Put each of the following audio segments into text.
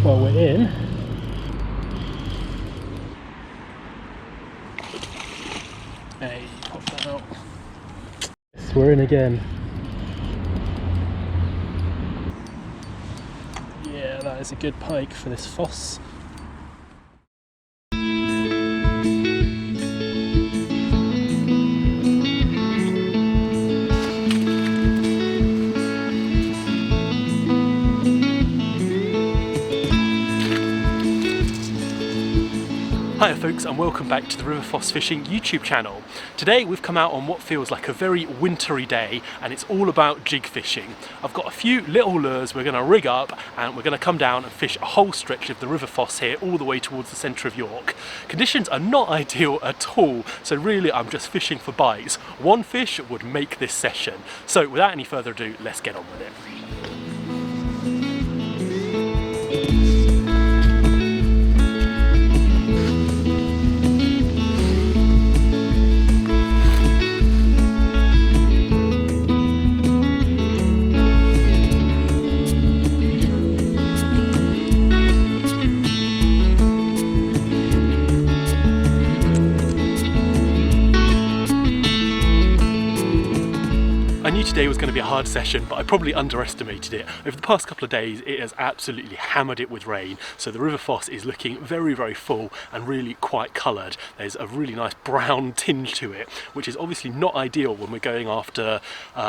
Well, we're in. Hey, pop that out. Yes, we're in again. Yeah, that is a good pike for this Foss. Hiya folks, and welcome back to the River Foss Fishing YouTube channel. Today we've come out on what feels like a very wintry day, and it's all about jig fishing. I've got a few little lures we're going to rig up, and we're going to come down and fish a whole stretch of the River Foss here all the way towards the centre of York. Conditions are not ideal at all, so really I'm just fishing for bites. One fish would make this session. So without any further ado, let's get on with it. I knew today was going to be a hard session, but I probably underestimated it. Over the past couple of days it has absolutely hammered it with rain, so the River Foss is looking very, very full and really quite coloured. There's a really nice brown tinge to it, which is obviously not ideal when we're going after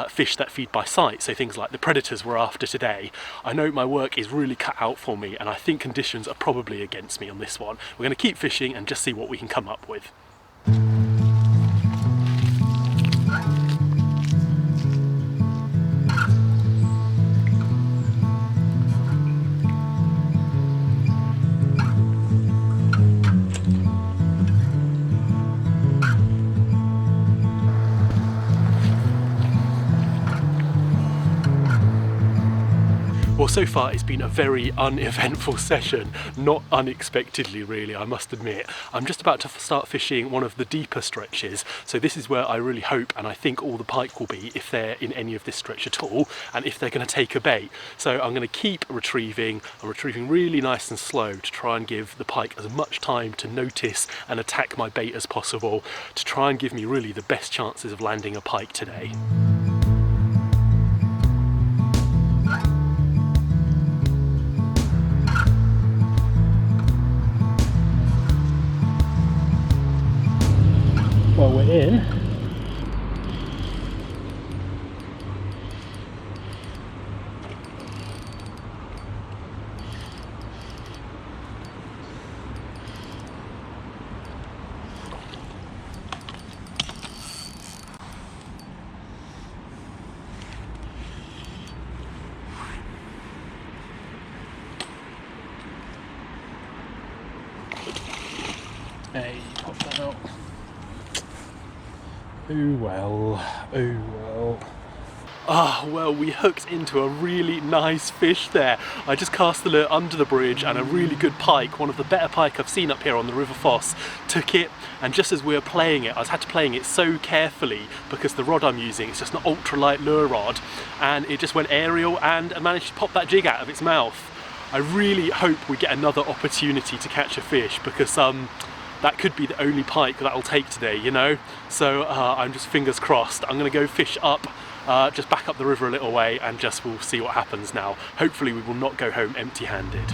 fish that feed by sight, so things like the predators we're after today. I know my work is really cut out for me, and I think conditions are probably against me on this one. We're going to keep fishing and just see what we can come up with. Well, so far it's been a very uneventful session, not unexpectedly really, I must admit. I'm just about to start fishing one of the deeper stretches, so this is where I really hope and I think all the pike will be, if they're in any of this stretch at all, and if they're going to take a bait. So I'm going to keep retrieving. I'm retrieving really nice and slow to try and give the pike as much time to notice and attack my bait as possible, to try and give me really the best chances of landing a pike today. Well, we're in. Hey, pop that out. Oh well, oh well. Ah, well, we hooked into a really nice fish there. I just cast the lure under the bridge and a really good pike, one of the better pike I've seen up here on the River Foss, took it, and just as we were playing it, I had to playing it so carefully because the rod I'm using is just an ultralight lure rod, and it just went aerial and I managed to pop that jig out of its mouth. I really hope we get another opportunity to catch a fish, because that could be the only pike that'll take today, you know? So I'm just fingers crossed. I'm gonna go fish up, just back up the river a little way, and just we'll see what happens now. Hopefully we will not go home empty-handed.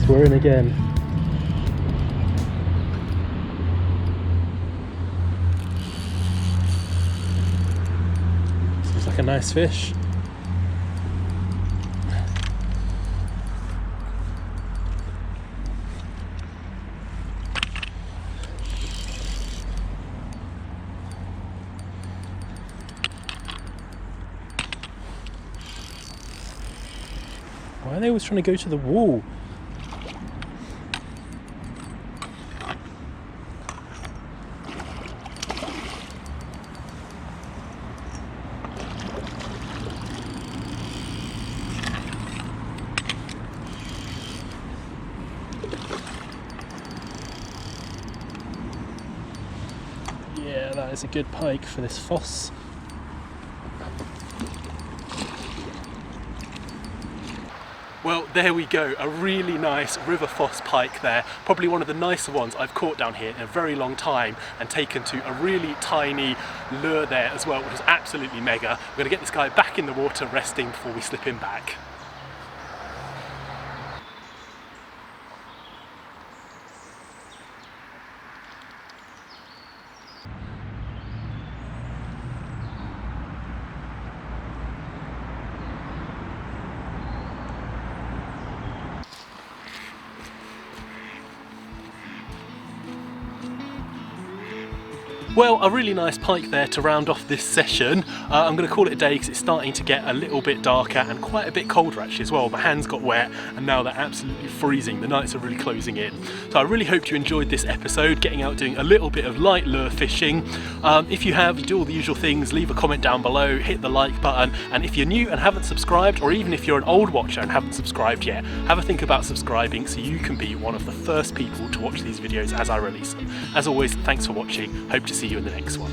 So we're in again. Like a nice fish. Why are they always trying to go to the wall? That is a good pike for this Foss. Well, there we go, a really nice River Foss pike there. Probably one of the nicer ones I've caught down here in a very long time, and taken to a really tiny lure there as well, which is absolutely mega. We're going to get this guy back in the water resting before we slip him back. Well, a really nice pike there to round off this session. I'm going to call it a day because it's starting to get a little bit darker and quite a bit colder actually as well. My hands got wet and now they're absolutely freezing. The nights are really closing in. So I really hope you enjoyed this episode, getting out doing a little bit of light lure fishing. If you have, do all the usual things, leave a comment down below, hit the like button, and if you're new and haven't subscribed, or even if you're an old watcher and haven't subscribed yet, have a think about subscribing so you can be one of the first people to watch these videos as I release them. As always, thanks for watching. Hope to see you in the next one.